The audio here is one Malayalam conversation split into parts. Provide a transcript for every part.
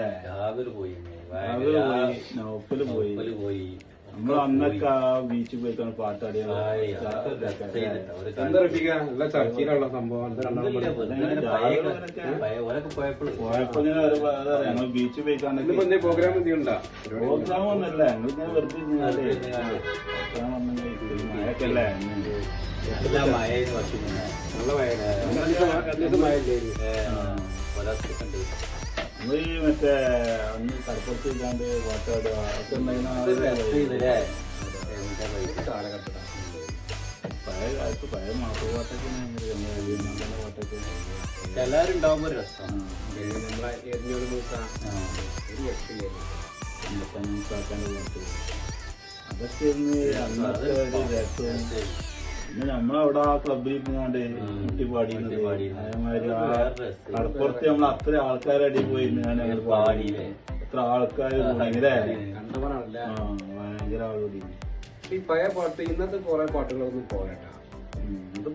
അല്ലേ? രാവിലെ പോയി, നൗഫല് പോയി. നമ്മൾ അന്നൊക്കെ ആ ബീച്ചിൽ പോയിട്ടാണ് പാട്ടാടിയ. എന്താ റഫീഖ നല്ല ചർച്ചയിലുള്ള സംഭവം? പോയപ്പോ ഞങ്ങൾ ബീച്ചിൽ പോയിക്കാണ്ട് പ്രോഗ്രാം എന്തെയുണ്ടോ? പ്രോഗ്രാം ഒന്നുമില്ല, ഞങ്ങളിങ്ങനെ വെറുതെ മഴയൊക്കെ അല്ലേ? നല്ല നമ്മള് മറ്റേ അന്ന് കടപ്പുറത്ത് ഇല്ലാണ്ട് പാട്ടാടുക ഒക്കെ പഴയ കാലത്ത് പഴയ മാപ്പിളപ്പാട്ടൊക്കെ പാട്ടൊക്കെ എല്ലാരും ഉണ്ടാവുമ്പോ ഒരു രസമാണ്. അതൊക്കെ അന്നത്തെ ഒരു രസവും. പിന്നെ നമ്മളവിടെ ആ ക്ലബിൽ ഇരുന്നാണ്ട് കുട്ടി പാടിയിരുന്നത്. അതേമാതിരി ആ കടപ്പുറത്ത് നമ്മൾ അത്ര ആൾക്കാരടി പോയി ഞങ്ങൾ പാടി. എത്ര ആൾക്കാർ ഭയങ്കര ഭയങ്കര ആളുകൂടി. ഈ പഴയ പാട്ട് ഇന്നത്തെ കുറെ പാട്ടുകളൊന്നും പോരാട്ടാ.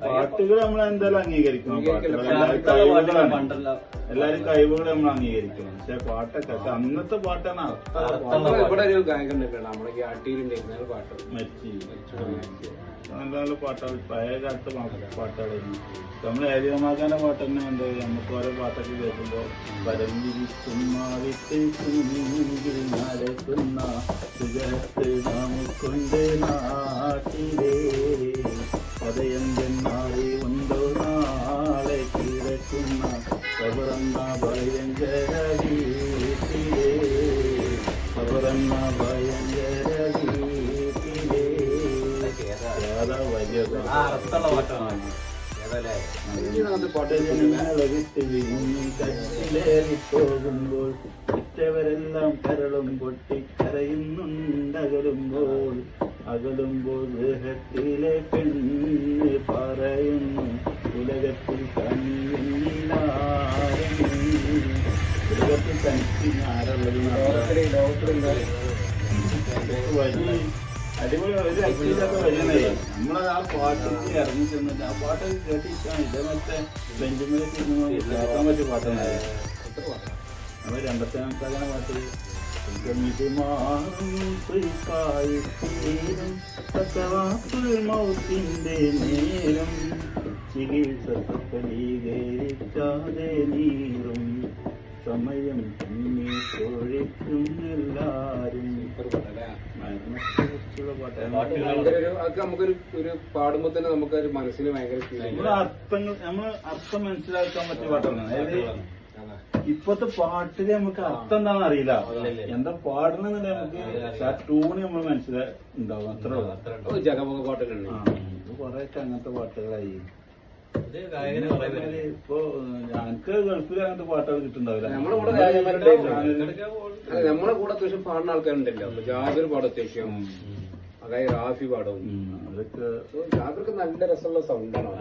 പാട്ടുകൾ നമ്മൾ എന്തായാലും അംഗീകരിക്കണം. എല്ലാരും കഴിവുകൾ നമ്മൾ അംഗീകരിക്കണം. പക്ഷെ പാട്ടൊക്കെ അന്നത്തെ പാട്ടാണ് ഇവിടെ ഒരു ഗായകൻ നമ്മളെ ഈ ആട്ടിയിലുണ്ടായിരുന്ന പാട്ട് മരിച്ചു. നല്ല നല്ല പാട്ടുകൾ പഴയ കാലത്തെ പാട്ടുകളായിരുന്നു. നമ്മൾ ഏരിയമാക്കാന്റെ പാട്ട് തന്നെ ഉണ്ട്. നമുക്ക് ഓരോ പാട്ടൊക്കെ കേൾക്കുമ്പോ നടക്കുന്ന സുഖത്ത് നമുക്കുണ്ട് നാട്ടിലേ പതയന്തെന്നാളെ ഉണ്ടോ നാളെ കിടക്കുന്ന കബറന്ന ഭയങ്കര വീട്ടിലേ കബറന്ന ഭയങ്കര വീട്ടിലേ. പോകുമ്പോൾ ഉറ്റവരെല്ലാം കരളും പൊട്ടിക്കരയുന്നുണ്ടകലുമ്പോൾ അകലുമ്പോൾ ദേഹത്തിലെ പെണ്ണ് പറയുന്നു ഉലകത്തിൽ ഉലകത്തിൽ തനിക്ക് ആരുള്ളത് അടിപൊളി ഒരു അക്ഷരമൊക്കെ വരണേ. നമ്മളെ ആ പാട്ടിലേക്ക് ഇറങ്ങി ചെന്നിട്ട് ആ പാട്ടൊക്കെ കേട്ടിരിക്കാൻ ഇതേ മറ്റേ ബെഞ്ചിമേലേക്ക് കേൾക്കാൻ പറ്റിയ പാട്ടുണ്ടായിരുന്നു. നമ്മൾ രണ്ടത്തെ പാട്ട് മൗത്തിന്റെ നേരം ചികിത്സ സ്വീകരിക്കാതെ നീറും സമയം പിന്നെ ചോഴിക്കും എല്ലാരും. നമുക്കൊരു പാടുമ്പോ തന്നെ നമുക്കൊരു മനസ്സിന് ഭയങ്കര നമ്മള് അർത്ഥം മനസ്സിലാക്കാൻ പറ്റിയ പാട്ടാണ്. അതായത് ഇപ്പത്തെ പാട്ടില് നമുക്ക് അർത്ഥം എന്താണെന്ന് അറിയില്ല, എന്താ പാടുന്നതിന്റെ നമുക്ക് ആ ട്യൂണ് നമ്മൾ മനസ്സിലാവും. അത്ര ജഗമുഖ പാട്ടുകളുണ്ട്. കൊറേയൊക്കെ അങ്ങനത്തെ പാട്ടുകളായി. ഇപ്പൊ ഞങ്ങക്ക് ഗൾഫിൽ അങ്ങനത്തെ പാട്ടുകൾ കിട്ടുന്നുണ്ടാവില്ല. നമ്മളെ കൂടെ അത്യാവശ്യം പാടുന്ന ആൾക്കാരുണ്ടല്ലോ. ജാബിർ പാടും അത്യാവശ്യം, അതായത് റാഫി പാടും. അതൊക്കെ ജാബിർക്ക് നല്ല രസമുള്ള സൗണ്ടാണ്.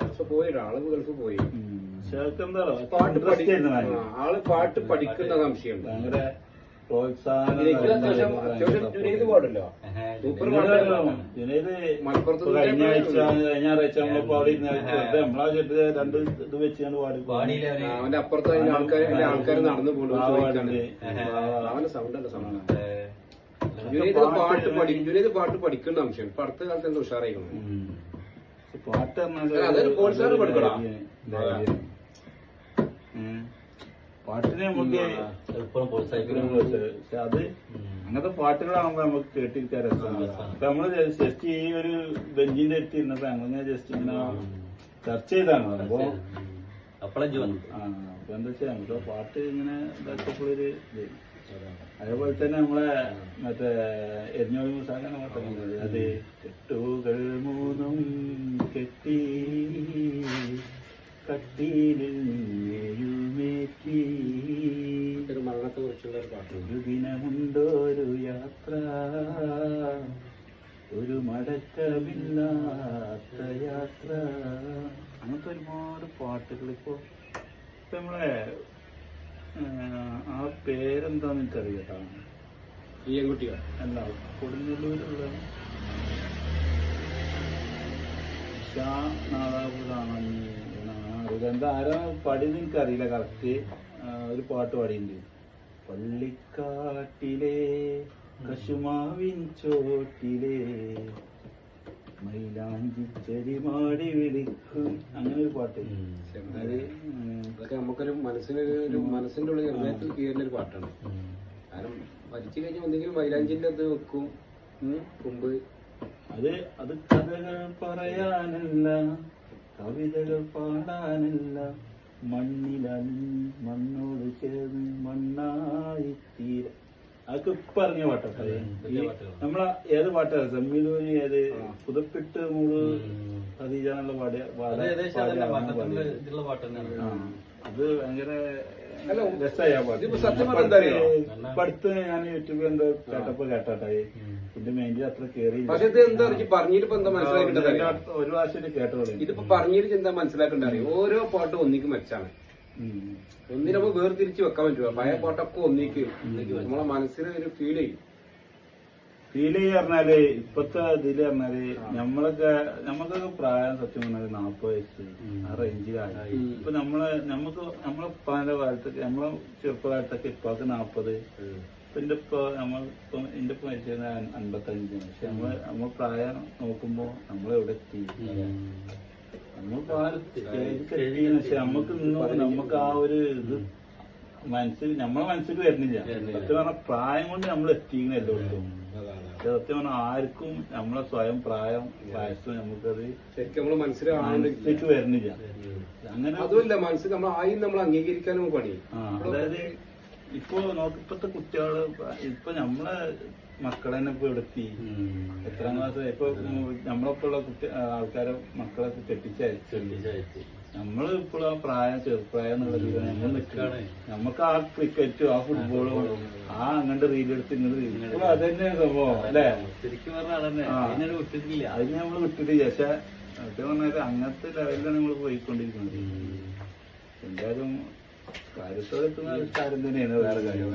പക്ഷെ പോയി ആള് ഗൾഫ് പോയി. ആള് പാട്ട് പഠിക്കുന്ന സംശയമുണ്ട്. ഭയങ്കര പ്രോത്സാഹനം. ജുനൈദ് പാടല്ലോ, സൂപ്പർ മലപ്പുറത്ത് കഴിഞ്ഞ ആഴ്ച നമ്മളിപ്പോ അവിടെ നമ്മളാ ചെട്ട് രണ്ട് ഇത് വെച്ചാണ് പാടി. അവന്റെ അപ്പുറത്ത് ആൾക്കാർ നടന്നു പോകുന്നു. അവന്റെ സൗണ്ടല്ല സൗണ്ട്. ജുനൈദ് പാട്ട് പഠിക്കുന്ന സംശയം. ഇപ്പൊ അടുത്ത കാലത്ത് എന്താ ഉഷാറായിക്കണം. പാട്ട് അതൊരു കോഴ്സാണ് പഠിക്കണം. പാട്ടിനെ നമുക്ക് എളുപ്പം പ്രോത്സാഹിക്കണം. പക്ഷെ അത് അങ്ങനത്തെ പാട്ടുകളാകുമ്പോ നമുക്ക് കേട്ടിരിക്കാൻ രസമാണ്. അപ്പൊ നമ്മള് ജസ്റ്റ് ഈ ഒരു ബെഞ്ചിന്റെ അടുത്ത് ഇരുന്നപ്പോ അങ്ങനെ ജസ്റ്റ് ഇങ്ങനെ ചർച്ച ചെയ്താണ്. അപ്പൊ അപ്പൊ എന്താ വെച്ചാൽ നമുക്ക് പാട്ട് ഇങ്ങനെ ഇതാക്കപ്പോഴൊരു ഇത്. അതേപോലെ തന്നെ നമ്മളെ മറ്റേ എരിഞ്ഞോളി മുസാഖാനെ പാട്ടുണ്ട്. അത് കെട്ടുകൾ മൂന്നും കെട്ടി കട്ടിലിൽ നിന്നെഴുന്നേറ്റി മരണത്തെ കുറിച്ചുള്ള ഒരു പാട്ട്. ഒരു ദിനമുണ്ടൊരു യാത്ര, ഒരു മടക്കമില്ലാത്ത യാത്ര. അങ്ങനത്തെ ഒരുപാട് പാട്ടുകൾ ഇപ്പൊ നമ്മളെ ആ പേരെന്താന്ന് എനിക്കറിയാട്ടോ. ഈ പെൺകുട്ടിയോ അല്ല, കൊടുങ്ങല്ലൂരുള്ള എന്താ ആരാ പാടിയെന്ന് എനിക്കറിയില്ല കറക്റ്റ്. ഒരു പാട്ട് പാടിയിട്ടുണ്ട്. പള്ളിക്കാട്ടിലെ കശുമാവിൻ ചോട്ടിലെ മൈലാഞ്ചി ചെടിമാടി വിളിക്കും, അങ്ങനെ ഒരു പാട്ട്. അത് അതൊക്കെ നമുക്കൊരു മനസ്സിന്റെ ഉള്ളിൽ ഹൃദയത്തിൽ കീറുന്ന ഒരു പാട്ടാണ്. കാരണം മരിച്ചു കഴിഞ്ഞാൽ എന്തെങ്കിലും മൈലാഞ്ചിന്റെ അത് വെക്കും മുമ്പ്. അത് കഥകൾ പറയാനല്ല, കവിതകൾ പാടാനല്ല, മണ്ണോട് ചേർന്ന് മണ്ണായി തീര. അതൊക്കെ ഇപ്പൊ ഇറങ്ങിയ പാട്ടാണ്. നമ്മളെ ഏത് പാട്ടാണ് സംഗീതോനി, ഏത് പുതപ്പിട്ട് മൂട് അതീജാനുള്ള അത് ഭയങ്കര രസമായ പാട്ട്. അടുത്ത് ഞാൻ യൂട്യൂബിൽ എന്തോ കേട്ടായി എന്റെ മൈൻഡിൽ അത്ര കേറി. പക്ഷെ ഇത് എന്താ പറഞ്ഞിട്ട് എന്താ മനസ്സിലാക്കേണ്ടത്? ഒരു പ്രാവശ്യം കേട്ടോളൂ. ഇതിപ്പോ പറഞ്ഞിട്ട് എന്താ മനസ്സിലാക്കേണ്ടത്? ഓരോ പാട്ടും ഒന്നിക്ക് മെച്ചാണ്. ഒന്നിനെ നമുക്ക് വേർതിരിച്ച് വെക്കാൻ പറ്റുക. പഴയ പാട്ടൊക്കെ ഒന്നിക്ക് നമ്മളെ മനസ്സിന് ഒരു ഫീൽ പറഞ്ഞാല് ഇപ്പത്തെ ഇതില് പറഞ്ഞാല് നമ്മക്കൊക്കെ പ്രായം സത്യം പറഞ്ഞാല് 40 വയസ്സ് ആ റേഞ്ചിലായി. ഇപ്പൊ നമ്മളെ ഉപ്പാന്റെ കാലത്തൊക്കെ നമ്മളെ ചെറുപ്പകാലത്തൊക്കെ ഇപ്പൊക്കെ 40. എന്റെ എന്റെ മരിച്ചത് 55. പക്ഷെ നമ്മൾ പ്രായം നോക്കുമ്പോ നമ്മളെവിടെ എത്തി, പക്ഷെ നമുക്ക് ആ ഒരു ഇത് നമ്മളെ മനസ്സിൽ വരുന്നില്ല. സത്യം പറഞ്ഞാൽ പ്രായം കൊണ്ട് നമ്മൾ എത്തിക്കുന്ന എല്ലായിടത്തും. സത്യം പറഞ്ഞാൽ ആർക്കും നമ്മളെ സ്വയം വയസ്സ് നമുക്കത് ശരിക്കും നമ്മളെ മനസ്സിലേക്ക് വരുന്നില്ല. അങ്ങനെ അതുമല്ല മനസ്സിൽ നമ്മൾ ആയി നമ്മൾ അംഗീകരിക്കാനും പണി. അതായത് ഇപ്പൊ ഇപ്പത്തെ കുട്ടികള് ഇപ്പൊ നമ്മളെ മക്കളെ തന്നെ ഇപ്പൊ എടുത്തി എത്രാം ക്ലാസ് ഇപ്പൊ നമ്മളൊക്കെ ഉള്ള ആൾക്കാരെ മക്കളെ കെട്ടിച്ചയച്ചു. നമ്മള് ഇപ്പോഴും ആ പ്രായം ചെറുപ്രായം എന്നുള്ള രീതിയിൽ നമ്മൾ നിൽക്കുകയാണ്. നമുക്ക് ആ ക്രിക്കറ്റും ആ ഫുട്ബോളും ആ അങ്ങോട്ട് റീലെടുത്ത് ഇങ്ങോട്ട് അത് തന്നെ സംഭവം അല്ലേ? ശരിക്കും പറഞ്ഞാൽ അതിന് നമ്മൾ വിട്ടിട്ടില്ല. പക്ഷെ അത് പറഞ്ഞാൽ അങ്ങനത്തെ ലെവലിലാണ് നമ്മൾ പോയിക്കൊണ്ടിരിക്കുന്നത്. എന്തായാലും കാര്യത്തോടെ എത്തുന്ന കാര്യം തന്നെയാണ് വേറെ കാര്യം.